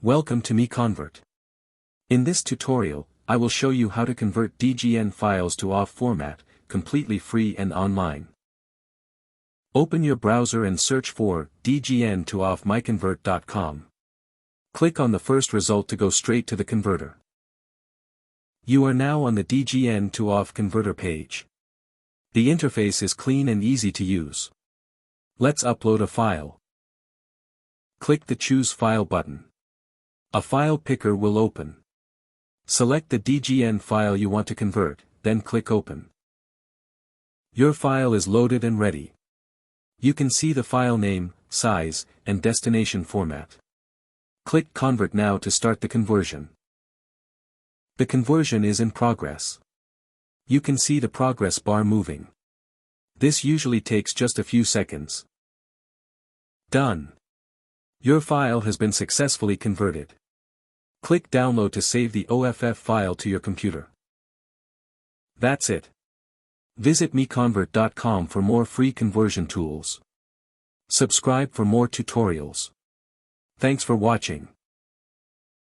Welcome to MiConvert. In this tutorial, I will show you how to convert DGN files to OFF format, completely free and online. Open your browser and search for DGN to OFF MiConvert.com. Click on the first result to go straight to the converter. You are now on the DGN to OFF converter page. The interface is clean and easy to use. Let's upload a file. Click the Choose File button. A file picker will open. Select the DGN file you want to convert, then click Open. Your file is loaded and ready. You can see the file name, size, and destination format. Click Convert now to start the conversion. The conversion is in progress. You can see the progress bar moving. This usually takes just a few seconds. Done. Your file has been successfully converted. Click Download to save the OFF file to your computer. That's it. Visit MiConvert.com for more free conversion tools. Subscribe for more tutorials. Thanks for watching.